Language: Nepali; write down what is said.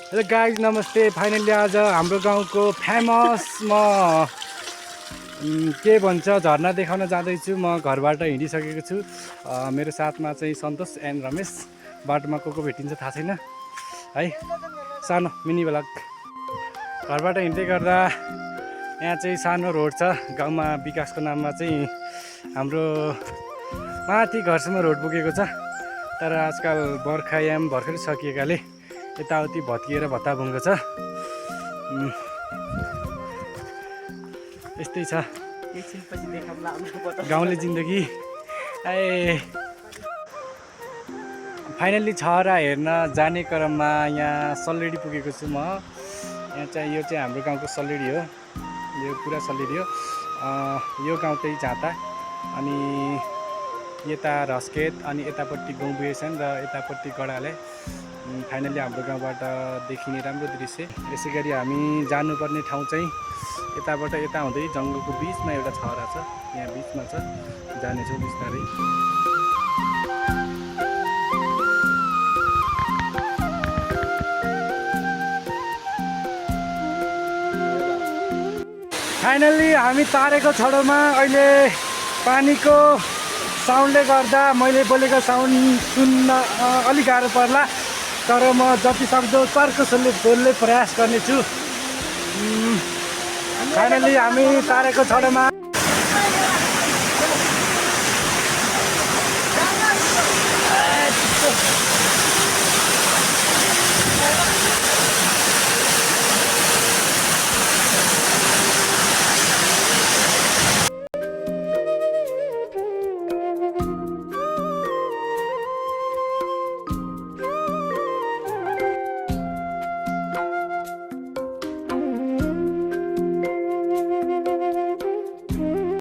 हेलो गाइज नमस्ते। फाइनली आज हाम्रो गाउँको फेमस के भन्छ झरना देखाउन जाँदैछु। म घरबाट हिँडिसकेको छु। मेरो साथमा चाहिँ सन्तोष एन्ड रमेश। बाटोमा को भेटिन्छ थाहा छैन है। सानो मिनी ब्लग। घरबाट हिँड्दै गर्दा यहाँ चाहिँ सानो रोड छ। गाउँमा विकासको नाममा चाहिँ हाम्रो माथि घरसम्म रोड पुगेको छ। तर आजकल बर्खायाम भर्खरै सकिएकाले यताउति भत्किएर भत्ताभुङ्गो छ। यस्तै छ गाउँले जिन्दगी। फाइनल्ली छहरा हेर्न जाने क्रममा यहाँ सल्लेडी पुगेको छु म। यहाँ चाहिँ यो चाहिँ हाम्रो गाउँको सल्लेडी हो। यो पुरा सल्लेडी हो। यो गाउँ चाहिँ झाँता अनि यता रस्केत अनि यतापट्टि गाउँबुएछन् र यतापट्टि गडाले। फाइनल्ली हाम्रो गाउँबाट देखिने राम्रो दृश्य। यसै गरी हामी जानुपर्ने ठाउँ चाहिँ यताबाट यता हुँदै जङ्गलको बिचमा एउटा छहरा छ। यहाँ बिचमा छ, जानेछौँ बिस्तारै। फाइनल्ली हामी तारेको छडोमा। अहिले पानीको साउन्डले गर्दा मैले बोलेको साउन्ड सुन्न अलिक गाह्रो पर्ला, तर म जति सक्दो तर्कसले बोल्ने प्रयास गर्नेछु। फाइनल्ली हामी तारेको छडोमा।